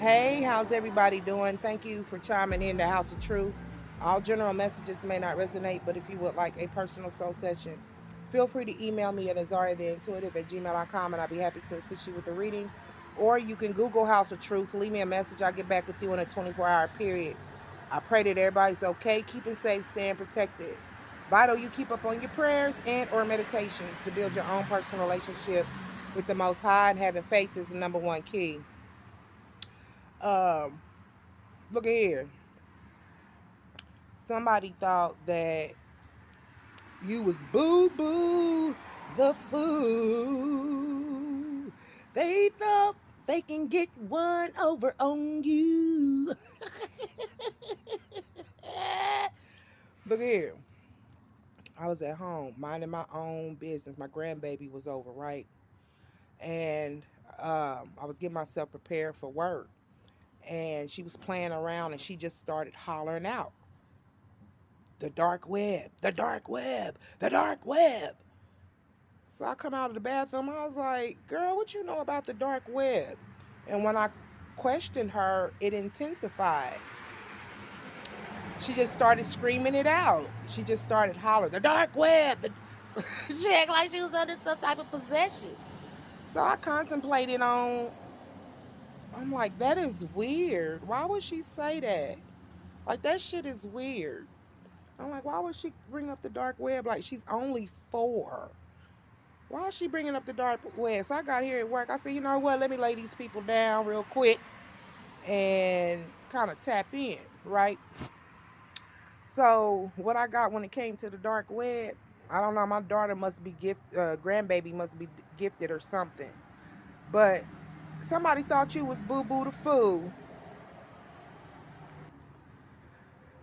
Hey, how's everybody doing? Thank you for chiming in to House of Truth. All general messages may not resonate, but if you would like a personal soul session, feel free to email me at AZARIATHEINTUITIVE@gmail.com and I'll be happy to assist you with the reading. Or you can Google House of Truth, leave me a message. I'll get back with you in a 24-hour period. I pray that everybody's okay, keeping safe, staying protected. Vital, you keep up on your prayers and or meditations to build your own personal relationship with the Most High, and having faith is the number one key. Um, Look at here. Somebody thought that you was Boo Boo the fool. They thought they can get one over on you. Look at here. I was at home minding my own business. My grandbaby was over, right? And I was getting myself prepared for work. And she was playing around and she just started hollering out, the dark web, the dark web, the dark web. So I come out of the bathroom, I was like, girl, what you know about the dark web? And when I questioned her, it intensified. She just started screaming it out. She just started hollering, the dark web. She acted like she was under some type of possession. So I contemplated on, I'm like, that is weird. Why would she say that? Like, that shit is weird. I'm like, why would she bring up the dark web? Like, she's only 4. Why is she bringing up the dark web? So I got here at work. I said, you know what? Let me lay these people down real quick and kind of tap in, right? So what I got when it came to the dark web, I don't know. My daughter must be grandbaby must be gifted or something. But somebody thought you was Boo Boo the fool.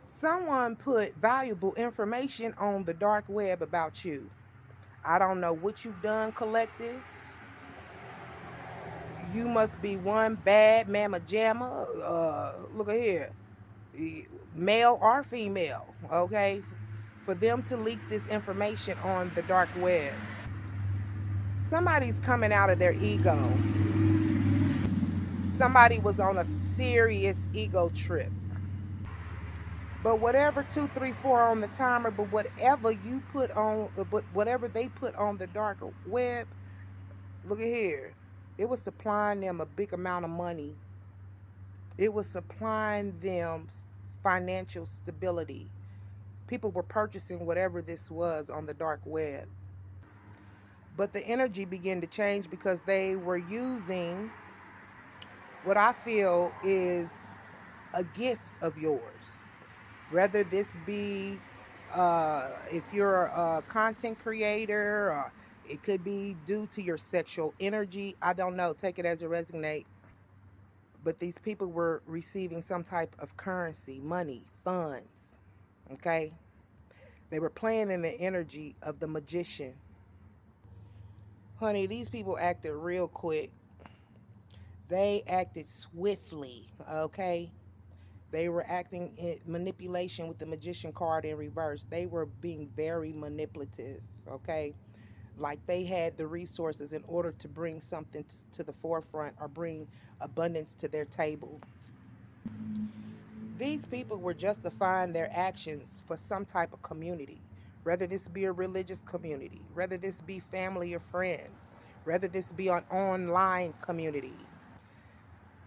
Someone put valuable information on the dark web about you. I don't know what you've done, collective. You must be one bad mamma jamma. Look at here, male or female. Okay, for them to leak this information on the dark web. Somebody's coming out of their ego. Somebody was on a serious ego trip. But whatever 2, 3, 4 on the timer, but whatever you put on, but whatever they put on the dark web, look at here. It was supplying them a big amount of money. It was supplying them financial stability. People were purchasing whatever this was on the dark web. But the energy began to change because they were using what I feel is a gift of yours. Whether this be if you're a content creator, or it could be due to your sexual energy. I don't know. Take it as it resonate. But these people were receiving some type of currency, money, funds. Okay? They were playing in the energy of the magician. Honey, these people acted real quick. They acted swiftly, okay? They were acting in manipulation with the magician card in reverse. They were being very manipulative, okay? Like they had the resources in order to bring something to the forefront or bring abundance to their table. These people were justifying their actions for some type of community, whether this be a religious community, whether this be family or friends, whether this be an online community.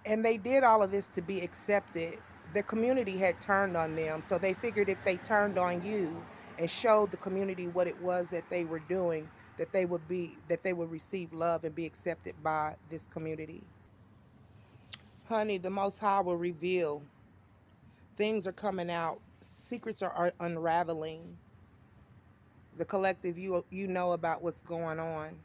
And they did all of this to be accepted. The community had turned on them, so they figured if they turned on you and showed the community what it was that they were doing, that they would receive love and be accepted by this community. Honey, the Most High will reveal. Things are coming out. Secrets are unraveling. The collective, you know about what's going on.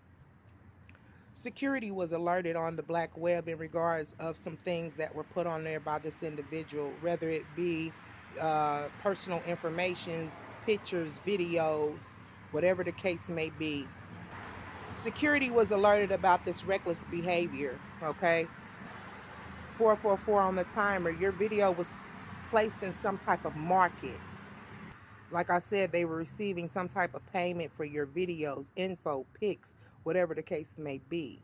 Security was alerted on the black web in regards of some things that were put on there by this individual, whether it be personal information, pictures, videos, whatever the case may be. Security was alerted about this reckless behavior, okay? 444 on the timer. Your video was placed in some type of market. Like I said, they were receiving some type of payment for your videos, info, pics, whatever the case may be.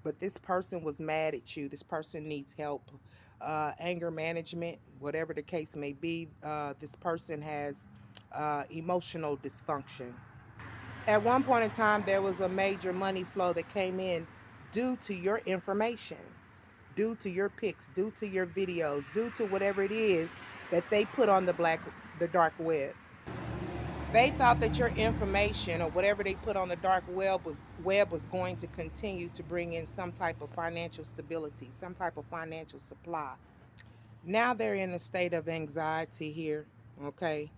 But this person was mad at you. This person needs help. Anger management, whatever the case may be. This person has emotional dysfunction. At one point in time, there was a major money flow that came in due to your information, due to your pics, due to your videos, due to whatever it is that they put on the dark web. They thought that your information or whatever they put on the dark web was going to continue to bring in some type of financial stability, some type of financial supply. Now they're in a state of anxiety here, okay?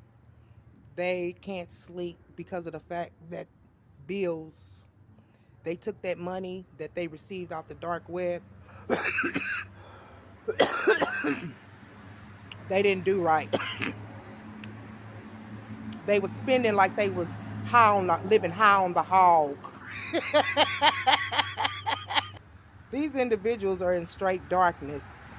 They can't sleep because of the fact that bills, they took that money that they received off the dark web, they didn't do right. They was spending like they was living high on the hog. These individuals are in straight darkness.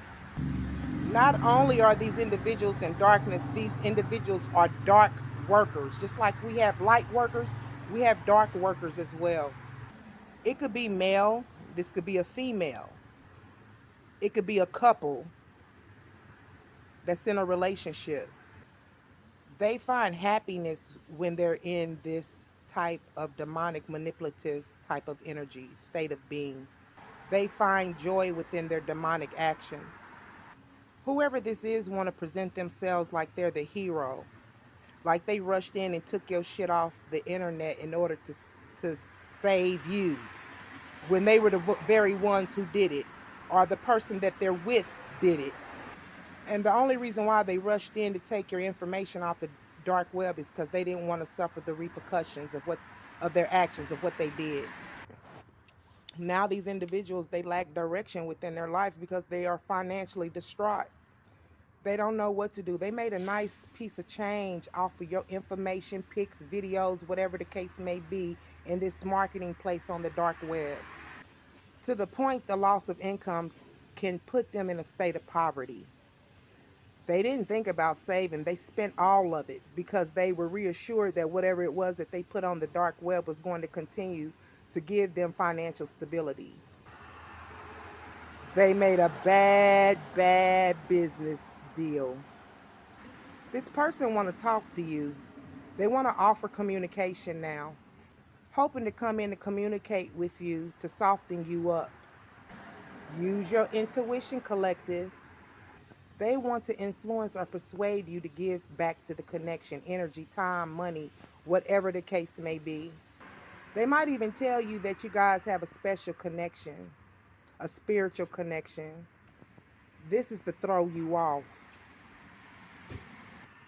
Not only are these individuals in darkness, these individuals are dark workers. Just like we have light workers, we have dark workers as well. It could be male, this could be a female. It could be a couple that's in a relationship. They find happiness when they're in this type of demonic, manipulative type of energy, state of being. They find joy within their demonic actions. Whoever this is want to present themselves like they're the hero, like they rushed in and took your shit off the internet in order to save you, when they were the very ones who did it, or the person that they're with did it. And the only reason why they rushed in to take your information off the dark web is because they didn't want to suffer the repercussions of their actions, of what they did. Now these individuals, they lack direction within their life because they are financially distraught. They don't know what to do. They made a nice piece of change off of your information, pics, videos, whatever the case may be, in this marketing place on the dark web. To the point the loss of income can put them in a state of poverty. They didn't think about saving. They spent all of it because they were reassured that whatever it was that they put on the dark web was going to continue to give them financial stability. They made a bad, bad business deal. This person want to talk to you. They want to offer communication now, hoping to come in and communicate with you to soften you up. Use your intuition, collective. They want to influence or persuade you to give back to the connection, energy, time, money, whatever the case may be. They might even tell you that you guys have a special connection, a spiritual connection. This is to throw you off.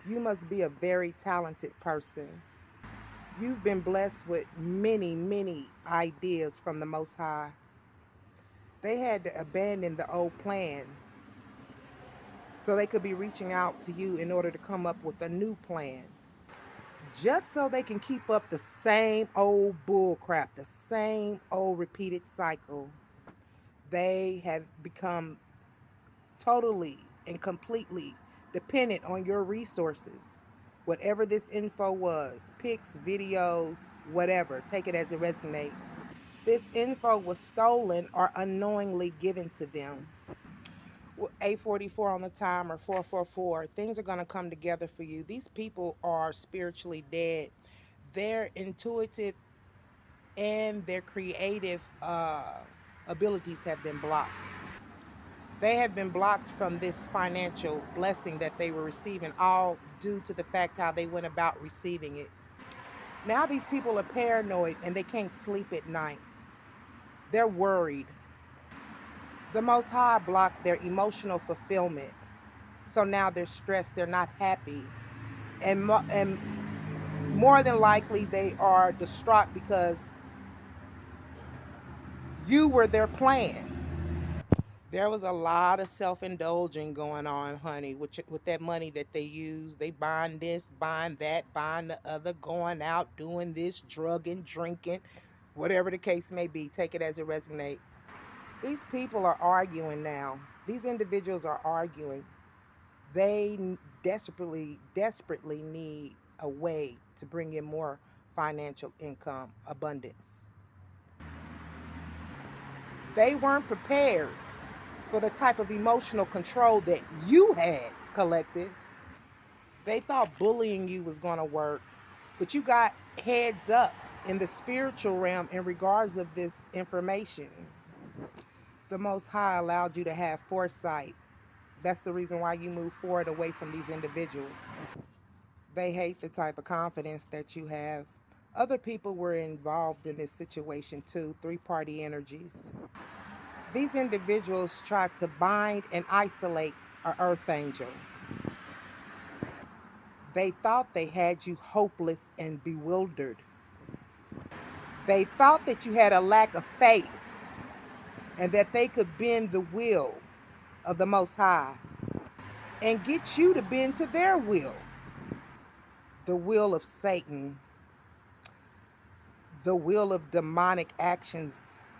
You must be a very talented person. You've been blessed with many, many ideas from the Most High. They had to abandon the old plan so they could be reaching out to you in order to come up with a new plan. Just so they can keep up the same old bull crap, the same old repeated cycle. They have become totally and completely dependent on your resources. Whatever this info was, pics, videos, whatever, take it as it resonates. This info was stolen or unknowingly given to them. 844 on the timer, 444. Things are going to come together for you. These people are spiritually dead. Their intuitive and their creative abilities have been blocked. They have been blocked from this financial blessing that they were receiving, all due to the fact how they went about receiving it. Now these people are paranoid and they can't sleep at nights. They're worried. The Most High blocked their emotional fulfillment. So now they're stressed, they're not happy. And more than likely they are distraught because you were their plan. There was a lot of self-indulging going on, honey, with that money that they use. They buying this, buying that, buying the other, going out, doing this, drugging, drinking, whatever the case may be. Take it as it resonates. These people are arguing now. These individuals are arguing. They desperately, desperately need a way to bring in more financial income, abundance. They weren't prepared for the type of emotional control that you had, collective. They thought bullying you was going to work, but you got heads up in the spiritual realm in regards of this information. The Most High allowed you to have foresight. That's the reason why you move forward away from these individuals. They hate the type of confidence that you have. Other people were involved in this situation too, three-party energies. These individuals tried to bind and isolate an earth angel. They thought they had you hopeless and bewildered. They thought that you had a lack of faith and that they could bend the will of the Most High and get you to bend to their will, the will of Satan, the will of demonic actions.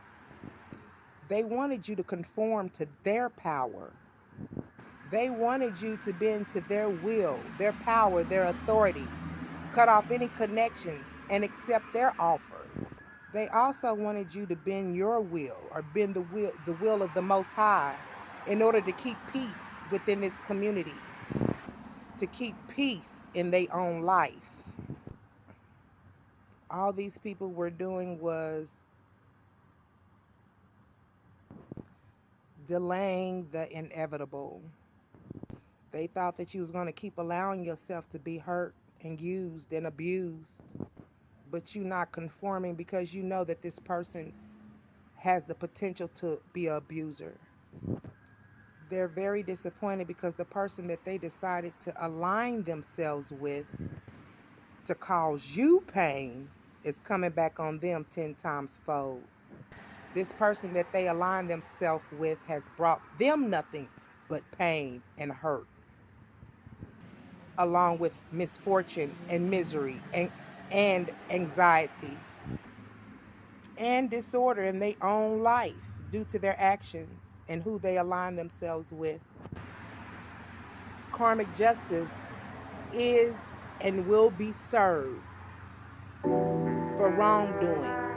They wanted you to conform to their power. They wanted you to bend to their will, their power, their authority, cut off any connections and accept their offer. They also wanted you to bend your will or bend the will of the Most High in order to keep peace within this community, to keep peace in their own life. All these people were doing was delaying the inevitable. They thought that you was going to keep allowing yourself to be hurt and used and abused, but you not conforming because you know that this person has the potential to be an abuser. They're very disappointed because the person that they decided to align themselves with to cause you pain is coming back on them 10 times fold. This person that they align themselves with has brought them nothing but pain and hurt, along with misfortune and misery and anxiety and disorder in their own life due to their actions and who they align themselves with. Karmic justice is and will be served for wrongdoing.